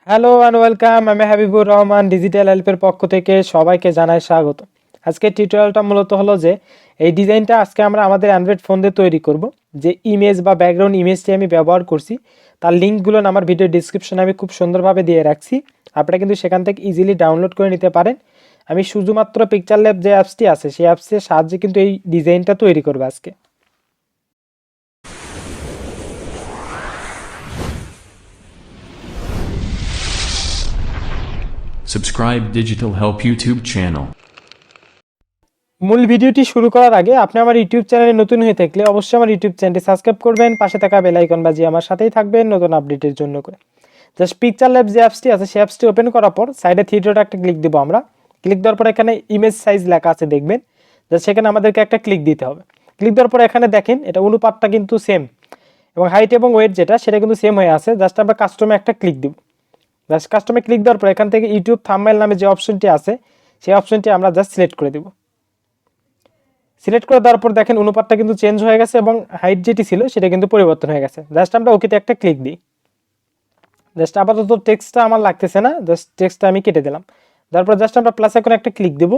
Hello and welcome. আমি Habibur Rahman digital হেল্পের পক্ষ থেকে সবাইকে জানাই স্বাগত। আজকে টিউটোরিয়ালটা মূলত হলো যে এই ডিজাইনটা আজকে আমরা আমাদের অ্যান্ড্রয়েড ফোন দিয়ে তৈরি করব। যে ইমেজ বা ব্যাকগ্রাউন্ড ইমেজটি আমি ব্যবহার করছি তার লিঙ্কগুলো আমার ভিডিও ডিসক্রিপশনে আমি খুব সুন্দরভাবে দিয়ে রাখছি। আপনারা কিন্তু সেখান থেকে ইজিলি ডাউনলোড করে নিতে পারেন। আমি শুধুমাত্র পিকচারল্যাব যে অ্যাপসটি আছে সেই অ্যাপসের সাহায্যে কিন্তু এই ডিজাইনটা তৈরি করবো আজকে। Subscribe Digital Help YouTube channel. মূল ভিডিওটি শুরু করার আগে আপনি আমার ইউটিউব চ্যানেলে নতুন হয়ে থাকলে অবশ্যই আমার ইউটিউব চ্যানেলটি সাবস্ক্রাইব করবেন, পাশে থাকা বেল আইকন বাজিয়ে আমার সাথেই থাকবেন নতুন আপডেটের জন্য করে। জাস্ট পিকচারল্যাব যে অ্যাপসটি আছে সেই অ্যাপসটি ওপেন করার পর সাইডে থ্রি ডট একটা ক্লিক দেবো আমরা। ক্লিক দেওয়ার পর এখানে ইমেজ সাইজ লেখা আছে দেখবেন, জাস্ট সেখানে আমাদেরকে একটা ক্লিক দিতে হবে। ক্লিক দেওয়ার পর এখানে দেখেন এটা অনুপাতটা কিন্তু সেম এবং হাইট এবং ওয়েট যেটা সেটা কিন্তু সেম হয়ে আছে। জাস্ট আমরা কাস্টমে একটা ক্লিক দিব। জাস্ট কাস্টমে ক্লিক দেওয়ার পর এখান থেকে ইউটিউব থাম্বনেল নামে যে অপশনটি আছে সেই অপশনটি আমরা জাস্ট সিলেক্ট করে দেব। সিলেক্ট করে দেওয়ার পর দেখেন অনুপাতটা কিন্তু চেঞ্জ হয়ে গেছে এবং হাইট যেটি ছিল সেটা কিন্তু পরিবর্তন হয়ে গেছে। জাস্ট আমরা ওকেতে একটা ক্লিক দিই। জাস্ট আপাতত টেক্সটটা আমার লাগতেছে না, জাস্ট টেক্সটটা আমি কেটে দিলাম। তারপর জাস্ট আমরা প্লাস আইকনে একটা ক্লিক দেব।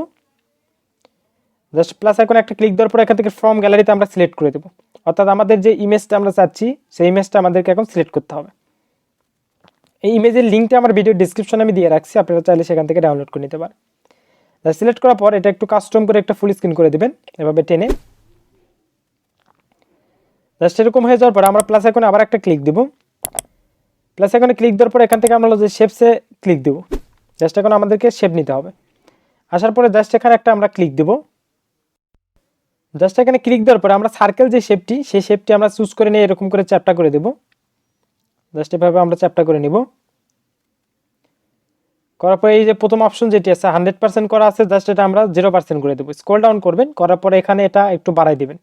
জাস্ট প্লাস আইকনে একটা ক্লিক দেওয়ার পর এখান থেকে ফ্রম গ্যালারিতে আমরা সিলেক্ট করে দেব। অর্থাৎ আমাদের যে ইমেজটা আমরা চাচ্ছি সেই ইমেজটা আমাদেরকে এখন সিলেক্ট করতে হবে। এই ইমেজের লিঙ্কটা আমার ভিডিও ডিসক্রিপশনে আমি দিয়ে রাখছি, আপনারা চাইলে সেখান থেকে ডাউনলোড করে নিতে পারেন। সিলেক্ট করার পর এটা একটু কাস্টম করে একটা ফুল স্ক্রিন করে দিবেন এভাবে টেনে। জাস্ট এরকম হয়ে যাওয়ার পর আমরা প্লাস আইকনে আবার একটা ক্লিক দিব। প্লাস আইকনে ক্লিক দেওয়ার পর এখান থেকে আমরা যে শেপসে ক্লিক দেব। জাস্ট এখন আমাদেরকে শেপ নিতে হবে। আসার পরে জাস্ট এখানে একটা আমরা ক্লিক দেব। জাস্ট এখানে ক্লিক দেওয়ার পরে আমরা সার্কেল যে শেপটি সেই শেপটি আমরা চুজ করে নিয়ে এরকম করে চ্যাপটা করে দেব। জাস্ট এভাবে আমরা চ্যাপটা করে নিব। করার পরে এই যে প্রথম অপশন যেটি আছে 100% করা আছে, জাস্ট এটা আমরা 0% করে দেবো। স্ক্রল ডাউন করবেন, করার পরে এখানে এটা একটু বাড়াই দিবেন।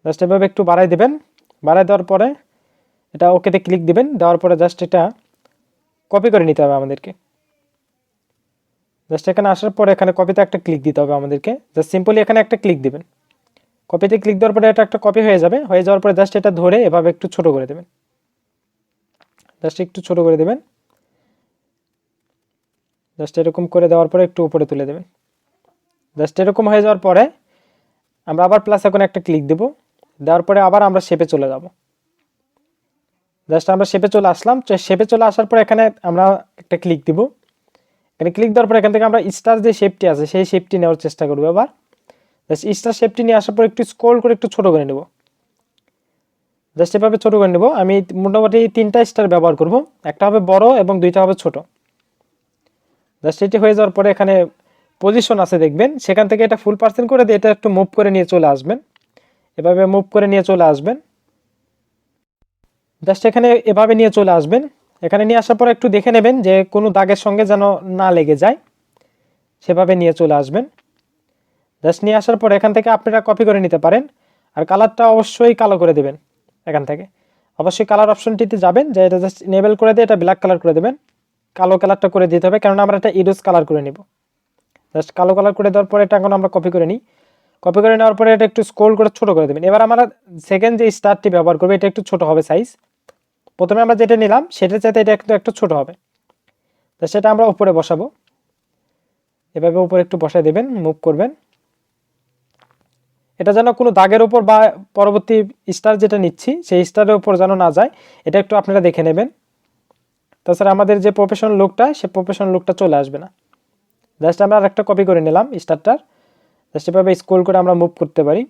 জাস্ট এভাবে একটু বাড়াই দিবেন। বাড়াই দেওয়ার পরে এটা ওকেতে ক্লিক দিবেন। দেওয়ার পরে জাস্ট এটা কপি করে নিতে হবে আমাদেরকে। জাস্ট এখানে আসার পরে এখানে কপিতে একটা ক্লিক দিতে হবে আমাদেরকে। জাস্ট সিম্পলি এখানে একটা ক্লিক দিবেন। কপিতে ক্লিক দেওয়ার পরে এটা একটা কপি হয়ে যাবে। হয়ে যাওয়ার পরে জাস্ট এটা ধরে এভাবে একটু ছোট করে দেবেন। জাস্ট একটু ছোট করে দেবেন। জাস্ট এরকম করে দেওয়ার পরে একটু উপরে তুলে দেবেন। জাস্ট এরকম হয়ে যাওয়ার পরে আমরা আবার প্লাস আইকনে একটা ক্লিক দেব। দেওয়ার পরে আবার আমরা শেপে চলে যাব। জাস্ট আমরা শেপে চলে আসলাম। শেপে চলে আসার পরে এখানে আমরা একটা ক্লিক দিব। এখানে ক্লিক দেওয়ার পরে এখান থেকে আমরা স্টার যে শেপটি আছে সেই শেপটি নেওয়ার চেষ্টা করবো। আবার জাস্ট স্টার শেপটি নিয়ে আসার পর একটু স্ক্রল করে একটু ছোট করে নেব। জাস্ট এভাবে ছোট করে নেব। আমি মোটামুটি 3টা স্টার ব্যবহার করব, একটা হবে বড় এবং 2টা হবে ছোট। জাস্ট এটি হয়ে যাওয়ার পরে এখানে পজিশন আছে দেখবেন, সেখান থেকে এটা ফুল পার্সেন্ট করে দিয়ে এটা একটু মুভ করে নিয়ে চলে আসবেন। এভাবে মুভ করে নিয়ে চলে আসবেন। জাস্ট এখানে এভাবে নিয়ে চলে আসবেন। এখানে নিয়ে আসার পর একটু দেখে নেবেন যে কোনো দাগের সঙ্গে যেন না লেগে যায়, সেভাবে নিয়ে চলে আসবেন। জাস্ট নিয়ে আসার পর এখান থেকে আপনারা কপি করে নিতে পারেন। আর কালারটা অবশ্যই কালো করে দেবেন। এখান থেকে অবশ্যই কালার অপশনটিতে যাবেন, যে এটা জাস্ট এনেবল করে দিয়ে এটা ব্ল্যাক কালার করে দেবেন। কালো কালারটা করে দিতে হবে, কারণ আমরা এটা ইরোজ কালার করে নিব। জাস্ট কালো কালার করে দেওয়ার পরে এটা এখন আমরা কপি করে নিই। কপি করে নেওয়ার পরে এটা একটু স্ক্রল করে ছোট করে দেবেন। এবার আমরা সেকেন্ড যে স্টারটি ব্যবহার করবো এটা একটু ছোট হবে সাইজ। প্রথমে আমরা যেটা নিলাম সেটার চাইতে এটা একটু ছোট হবে। তো সেটা আমরা উপরে বসাবো। এভাবে উপরে একটু বসায় দেবেন, মুভ করবেন। এটা যেন কোনো দাগের উপর বা পরবর্তী স্টার যেটা নিচ্ছি সেই স্টারের উপর যেন না যায়, এটা একটু আপনারা দেখে নেবেন। তাছাড়া আমাদের যে প্রফেশনাল লুকটা সে প্রফেশনাল লুকটা চলে আসবে না। জাস্ট আমরা আরেকটা কপি করে নিলাম স্টারটার। জাস্ট এভাবে স্ক্রল করে আমরা মুভ করতে পারি।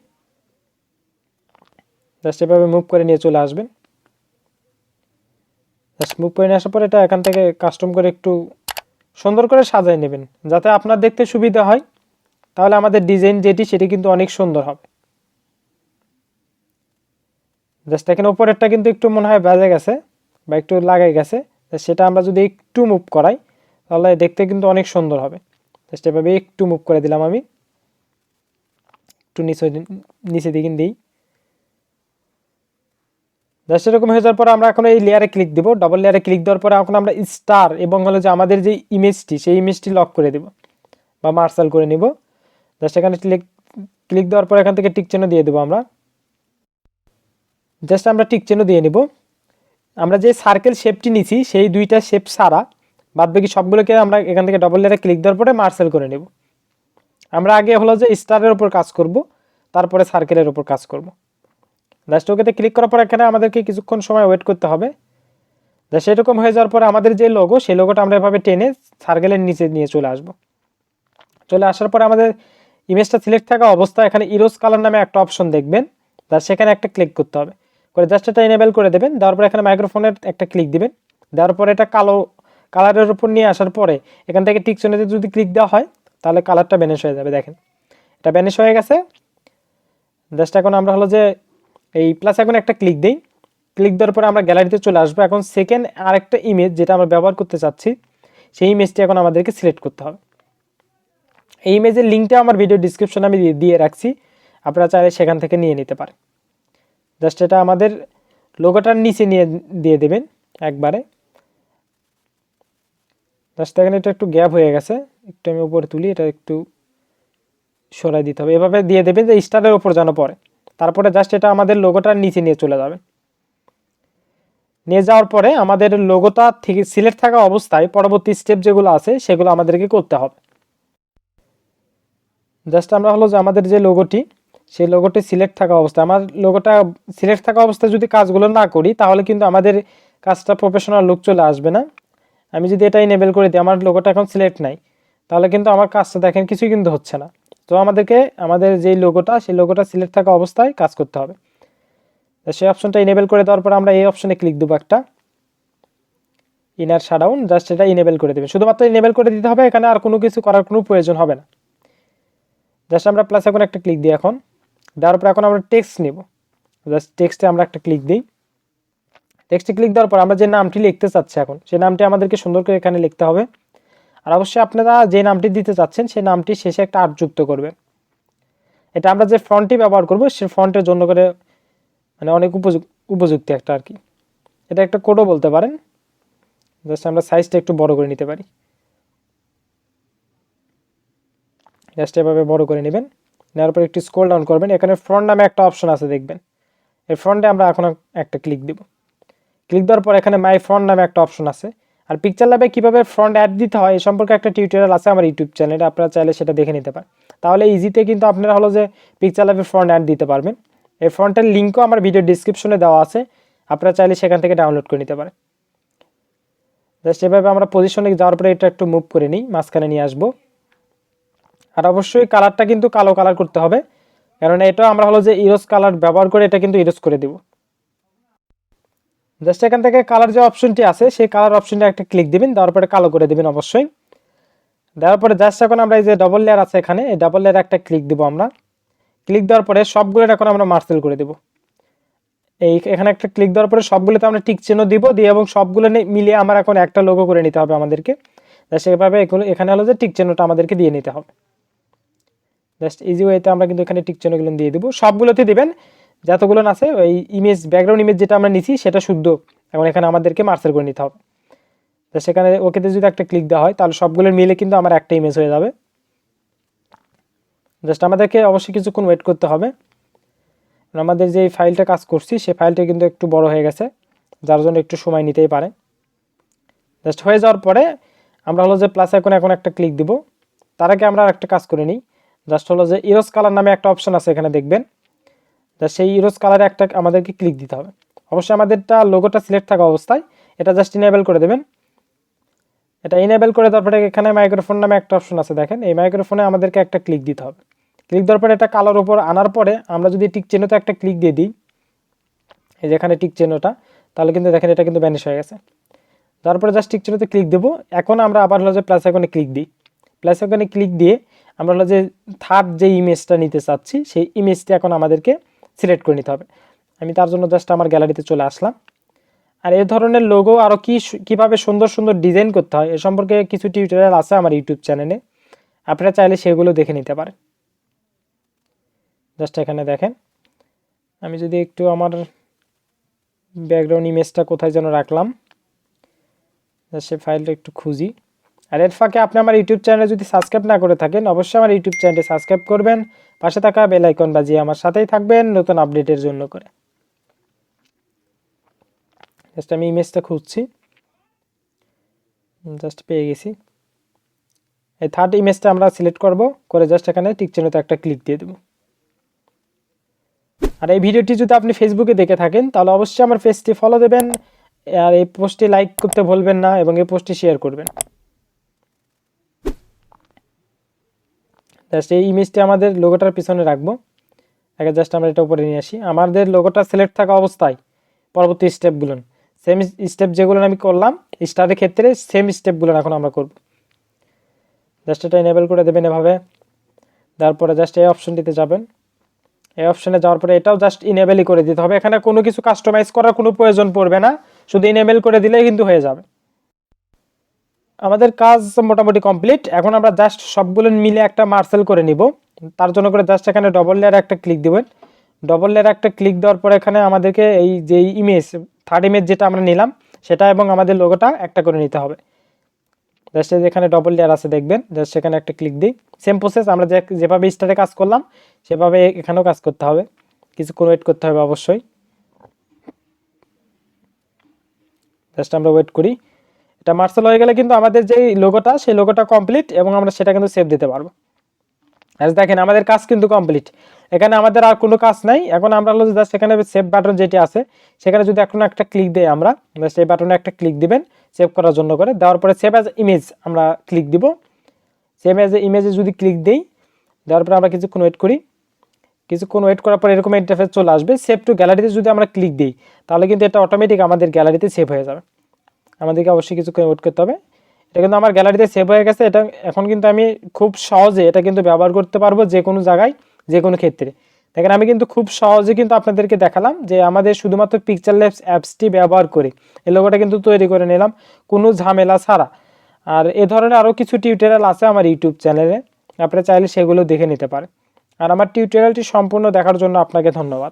জাস্ট এভাবে মুভ করে নিয়ে চলে আসবেন। জাস্ট মুভ করে নিয়ে আসার পর এটা এখান থেকে কাস্টম করে একটু সুন্দর করে সাজিয়ে নেবেন, যাতে আপনার দেখতে সুবিধা হয়। তাহলে আমাদের ডিজাইন যেটি সেটি কিন্তু অনেক সুন্দর হবে। জাস্ট এখানে উপরেরটা কিন্তু একটু মনে হয় বেজে গেছে বা একটু লাগাই গেছে, সেটা আমরা যদি একটু মুভ করাই তাহলে দেখতে কিন্তু অনেক সুন্দর হবে। জাস্ট এভাবে একটু মুভ করে দিলাম আমি, একটু নিচে দিকে দিই। জাস্ট এরকম হয়ে যাওয়ার পর আমরা এখন এই লেয়ারে ক্লিক দিব। ডাবল লেয়ারে ক্লিক দেওয়ার পরে এখন আমরা স্টার এবং হলো যে আমাদের যে ইমেজটি সেই ইমেজটি লক করে দেব বা মার্শাল করে নিব। জাস্ট এখানে ক্লিক দেওয়ার পর এখান থেকে টিক চিহ্ন দিয়ে দেবো আমরা। জাস্ট আমরা টিক চিহ্ন দিয়ে নিব। আমরা যে সার্কেল শেপটি নিছি সেই দুইটা শেপ ছাড়া বাদবাকি সবগুলোকে আমরা এখান থেকে ডবল লেয়ারে ক্লিক দেওয়ার পরে মার্সেল করে নেব। আমরা আগে হলো যে স্টারের উপর কাজ করব, তারপরে সার্কেলের উপর কাজ করব। জাস্ট ওকেতে ক্লিক করার পর এখানে আমাদেরকে কিছুক্ষণ সময় ওয়েট করতে হবে। জাস্ট এরকম হয়ে যাওয়ার পরে আমাদের যে লোগো, সেই লোগোটা আমরা এভাবে টেনে সার্কেলের নিচে নিয়ে চলে আসব। চলে আসার পরে আমাদের ইমেজটা সিলেক্ট থাকা অবস্থায় এখানে ইরোজ কালার নামে একটা অপশন দেখবেন, জাস্ট সেখানে একটা ক্লিক করতে হবে। করে জাস্ট এটা এনেবেল করে দেবেন। দেওয়ার পরে এখানে মাইক্রোফোনের একটা ক্লিক দিবেন। দেওয়ার পরে এটা কালো কালারের উপর নিয়ে আসার পরে এখান থেকে টিক চিহ্নতে যদি ক্লিক দেওয়া হয় তাহলে কালারটা ব্যানিশ হয়ে যাবে। দেখেন এটা ব্যানিশ হয়ে গেছে। জাস্ট এখন আমরা হলো যে এই প্লাস এখন একটা ক্লিক দিই। ক্লিক দেওয়ার পরে আমরা গ্যালারিতে চলে আসবো। এখন সেকেন্ড আরেকটা ইমেজ যেটা আমরা ব্যবহার করতে চাচ্ছি সেই ইমেজটি এখন আমাদেরকে সিলেক্ট করতে হবে। এই ইমেজের লিঙ্কটা আমার ভিডিও ডিসক্রিপশনে আমি দিয়ে রাখছি, আপনারা চাইলে সেখান থেকে নিয়ে নিতে পারেন। জাস্ট এটা আমাদের লোগোটার নিচে নিয়ে দিয়ে দেবেন একবারে। জাস্ট এখানে এটা একটু গ্যাপ হয়ে গেছে, একটু আমি উপরে তুলি, এটা একটু সরাই দিতে হবে। এভাবে দিয়ে দেবেন যে স্টারের উপর যেন পড়ে। তারপরে জাস্ট এটা আমাদের লোগোটার নিচে নিয়ে চলে যাবে। নিয়ে যাওয়ার পরে আমাদের লোগোটা থেকে সিলেক্ট থাকা অবস্থায় পরবর্তী স্টেপ যেগুলো আছে সেগুলো আমাদেরকে করতে হবে। জাস্ট আমরা হলো যে আমাদের যে লোগোটি, সেই লোগোটি সিলেক্ট থাকা অবস্থায়, আমার লোগোটা সিলেক্ট থাকা অবস্থায় যদি কাজগুলো না করি তাহলে কিন্তু আমাদের কাজটা প্রফেশনাল লুক চলে আসবে না। আমি যদি এটা এনেবেল করে দিই, আমার লোগোটা এখন সিলেক্ট নাই, তাহলে কিন্তু আমার কাজটা দেখেন কিছুই কিন্তু হচ্ছে না। তো আমাদেরকে আমাদের যেই লোগোটা, সেই লোগোটা সিলেক্ট থাকা অবস্থায় কাজ করতে হবে। সেই অপশনটা এনেবেল করে দেওয়ার পর আমরা এই অপশনে ক্লিক দেবো একটা, ইনার শাডাউন। জাস্ট এটা ইনেবেল করে দেবেন, শুধুমাত্র ইনেবেল করে দিতে হবে, এখানে আর কোনো কিছু করার কোনো প্রয়োজন হবে না। জাস্ট আমরা প্লাস এখন একটা ক্লিক দিই। এখন দেওয়ার পর এখন আমরা টেক্সট নেব। জাস্ট টেক্সটে আমরা একটা ক্লিক দিই। টেক্সটে ক্লিক দেওয়ার পর আমরা যে নামটি লিখতে চাচ্ছি এখন, সেই নামটি আমাদেরকে সুন্দর করে এখানে লিখতে হবে। আর অবশ্যই আপনারা যে নামটি দিতে চাচ্ছেন সেই নামটি শেষে একটা আর্ট যুক্ত করবেন। এটা আমরা যে ফন্টটি ব্যবহার করব সেই ফন্টের জন্য করে মানে অনেক উপযুক্ত একটা আর কি। এটা একটা কোডও বলতে পারেন। জাস্ট আমরা সাইজটা একটু বড় করে নিতে পারি। জাস্ট এভাবে বড় করে নেবেন। নেওয়ার পর একটু স্ক্রল ডাউন করবেন, এখানে ফ্রন্ট নামে একটা অপশন আছে দেখবেন। এই ফ্রন্টে আমরা এখন একটা ক্লিক দিব। ক্লিক দেওয়ার পর এখানে মাই ফ্রন্ট নামে একটা অপশন আছে। আর পিকচার ল্যাবে কীভাবে ফ্রন্ট অ্যাড দিতে হয় এই সম্পর্কে একটা টিউটোরিয়াল আছে আমার ইউটিউব চ্যানেলে, আপনারা চাইলে সেটা দেখে নিতে পারেন। তাহলে ইজিতে কিন্তু আপনারা হলো যে পিকচার ল্যাবে ফ্রন্ট অ্যাড দিতে পারবেন। এই ফ্রন্টের লিঙ্কও আমার ভিডিও ডিসক্রিপশনে দেওয়া আছে, আপনারা চাইলে সেখান থেকে ডাউনলোড করে নিতে পারেন। জাস্ট এভাবে আমরা পজিশনে যাওয়ার পরে এটা একটু মুভ করে নিই, মাঝখানে নিয়ে আসবো। আর অবশ্যই কালারটা কিন্তু কালো কালার করতে হবে, কারণ এটা আমরা হলো যে ইরোজ কালার ব্যবহার করে এটা কিন্তু ইরোজ করে দেব। জাস্ট এখান থেকে কালার যে অপশনটি আছে সেই কালার অপশনটা একটা ক্লিক দিবেন, দেওয়ার পরে কালো করে দেবেন অবশ্যই। দেওয়ার পরে জাস্ট এখন আমরা এই যে ডবল লেয়ার আছে এখানে, এই ডবল লেয়ার একটা ক্লিক দিব আমরা। ক্লিক দেওয়ার পরে সবগুলো এখন আমরা মার্সেল করে দেব। এই এখানে একটা ক্লিক দেওয়ার পরে সবগুলোতে আমরা টিক চিহ্ন দিব দিয়ে এবং সবগুলো মিলিয়ে আমার এখন একটা লোগো করে নিতে হবে আমাদেরকে। জাস্ট এভাবে এখানে হলো যে টিক চিহ্নটা আমাদেরকে দিয়ে নিতে হবে। জাস্ট ইজি ওয়েতে আমরা কিন্তু এখানে টিক চিহ্নগুলো দিয়ে দেবো, সবগুলোতে দিবেন যতগুলো আছে। ওই ইমেজ ব্যাকগ্রাউন্ড ইমেজ যেটা আমরা নিছি সেটা শুদ্ধ এখন এখানে আমাদেরকে মার্সেল করে নিতে হবে। তো সেখানে ওকেতে যদি একটা ক্লিক দেওয়া হয় তাহলে সবগুলোর মিলে কিন্তু আমার একটা ইমেজ হয়ে যাবে। জাস্ট আমাদেরকে অবশ্যই কিছুক্ষণ ওয়েট করতে হবে। আমাদের যে ফাইলটা কাজ করছি সেই ফাইলটা কিন্তু একটু বড় হয়ে গেছে, যার জন্য একটু সময় নিতেই পারে। জাস্ট হয়ে যাওয়ার পরে আমরা হলো যে প্লাস আইকনে এখন একটা ক্লিক দিব। তার আগে আমরা একটা কাজ করে নিই। জাস্ট হলো যে ইরোজ কালার নামে একটা অপশন আছে এখানে দেখবেন, জাস্ট সেই ইরোজ কালারে একটা আমাদেরকে ক্লিক দিতে হবে। অবশ্যই আমাদেরটা লোগোটা সিলেক্ট থাকা অবস্থায় এটা জাস্ট ইনেবল করে দেবেন। এটা ইনেবল করে তারপরে এখানে মাইক্রোফোন নামে একটা অপশন আছে দেখেন, এই মাইক্রোফোনে আমাদেরকে একটা ক্লিক দিতে হবে। ক্লিক দেওয়ার পরে এটা কালোর উপর আনার পরে আমরা যদি টিক চিহ্নতে একটা ক্লিক দিয়ে দিই, এই যেখানে টিক চিহ্নটা, তাহলে কিন্তু দেখেন এটা কিন্তু ব্যানিশ হয়ে গেছে। তারপরে জাস্ট টিক চিহ্নতে ক্লিক দেবো। এখন আমরা আবার হলো যে প্লাস আইকনে ক্লিক দিই। প্লাস আইকনে ক্লিক দিয়ে আমরা হলো যে থার্ড যে ইমেজটা নিতে চাচ্ছি সেই ইমেজটা এখন আমাদেরকে সিলেক্ট করে নিতে হবে। আমি তার জন্য জাস্ট আমার গ্যালারিতে চলে আসলাম। আর এই ধরনের লোগো আরও কীভাবে সুন্দর সুন্দর ডিজাইন করতে হয় এ সম্পর্কে কিছু টিউটোরিয়াল আছে আমার ইউটিউব চ্যানেলে, আপনারা চাইলে সেগুলো দেখে নিতে পারেন। জাস্ট এখানে দেখেন, আমি যদি একটু আমার ব্যাকগ্রাউন্ড ইমেজটা কোথায় যেন রাখলাম, সে ফাইলটা একটু খুঁজি। আর এর ফাঁকে আপনি আমার ইউটিউব চ্যানেলে যদি সাবস্ক্রাইব না করে থাকেন অবশ্যই আমার ইউটিউব চ্যানেলটি সাবস্ক্রাইব করবেন, পাশে থাকা বেল আইকন বাজিয়ে আমার সাথেই থাকবেন নতুন আপডেটের জন্য করে। জাস্ট আমি ইমেজটা খুঁজছি, জাস্ট পেয়ে গেছি। এই থার্ড ইমেজটা আমরা সিলেক্ট করব, করে জাস্ট এখানে টিক চিহ্নতে একটা ক্লিক দিয়ে দেব। আর এই ভিডিওটি যদি আপনি ফেসবুকে দেখে থাকেন তাহলে অবশ্যই আমার পেজটি ফলো দেবেন, আর এই পোস্টটি লাইক করতে ভুলবেন না এবং এই পোস্টটি শেয়ার করবেন। জাস্ট এই ইমেজটি আমাদের লোগোটার পিছনে রাখবো। আগে জাস্ট আমরা এটা উপরে নিয়ে আসি। আমাদের লোগোটা সিলেক্ট থাকা অবস্থায় পরবর্তী স্টেপগুলো, সেম স্টেপ যেগুলো আমি করলাম স্টারের ক্ষেত্রে, সেম স্টেপগুলো এখন আমরা করব। জাস্ট এটা এনেবল করে দেবেন এভাবে। তারপরে জাস্ট এই অপশনটিতে যাবেন। এই অপশনে যাওয়ার পরে এটাও জাস্ট ইনেবলই করে দিতে হবে। এখানে কোনো কিছু কাস্টমাইজ করার কোনো প্রয়োজন পড়বে না, শুধু ইনেবল করে দিলেই কিন্তু হয়ে যাবে। আমাদের কাজ মোটামুটি কমপ্লিট। এখন আমরা জাস্ট সবগুলো মিলে একটা মার্সেল করে নিব। তার জন্য করে জাস্ট এখানে ডবল লেয়ার একটা ক্লিক দিবেন। ডবল লেয়ার একটা ক্লিক দেওয়ার পরে এখানে আমাদেরকে এই যে ইমেজ, থার্ড ইমেজ যেটা আমরা নিলাম সেটা এবং আমাদের লোগোটা একটা করে নিতে হবে। জাস্ট এখানে ডবল লেয়ার আছে দেখবেন, জাস্ট সেখানে একটা ক্লিক দিই। সেম প্রসেস আমরা যেভাবে স্টারে কাজ করলাম সেভাবে এখানেও কাজ করতে হবে, কিছুক্ষণ ওয়েট করতে হবে অবশ্যই। জাস্ট আমরা ওয়েট করি। এটা মার্সেল হয়ে গেলে কিন্তু আমাদের যে লোগোটা সেই লোগোটা কমপ্লিট এবং আমরা সেটা কিন্তু সেভ দিতে পারবো। আজ দেখেন আমাদের কাজ কিন্তু কমপ্লিট। এখানে আমাদের আর কোনো কাজ নাই। এখন আমরা হলো জাস্ট এখানে সেভ বাটন যেটি আছে সেখানে যদি এখন একটা ক্লিক দেই, আমরা জাস্ট এই বাটনে একটা ক্লিক দিবেন সেভ করার জন্য করে। দেওয়ার পরে সেভ অ্যাজ ইমেজ আমরা ক্লিক দিব। সেভ অ্যাজ ইমেজে যদি ক্লিক দেই, দেওয়ার পরে আমরা কিছুক্ষণ ওয়েট করি। কিছুক্ষণ ওয়েট করার পর এরকম ইন্টারফেস চলে আসবে। সেভ টু গ্যালারিতে যদি আমরা ক্লিক দিই তাহলে কিন্তু এটা অটোমেটিক আমাদের গ্যালারিতে সেভ হয়ে যাবে। আমাদেরকে অবশ্যই কিছুক্ষণ ওয়েট করতে হবে। এটা কিন্তু আমার গ্যালারিতে সেভ হয়ে গেছে। এটা এখন কিন্তু আমি খুব সহজে এটা কিন্তু ব্যবহার করতে পারবো যে কোনো জায়গায়, যে কোনো ক্ষেত্রে। দেখেন আমি কিন্তু খুব সহজে কিন্তু আপনাদেরকে দেখালাম যে আমাদের শুধুমাত্র পিকচারল্যাব অ্যাপসটি ব্যবহার করে এই লোগোটা কিন্তু তৈরি করে নিলাম কোনো ঝামেলা ছাড়া। আর এ ধরনের আরও কিছু টিউটোরিয়াল আছে আমার ইউটিউব চ্যানেলে, আপনারা চাইলে সেগুলো দেখে নিতে পারেন। আর আমার টিউটোরিয়ালটি সম্পূর্ণ দেখার জন্য আপনাকে ধন্যবাদ।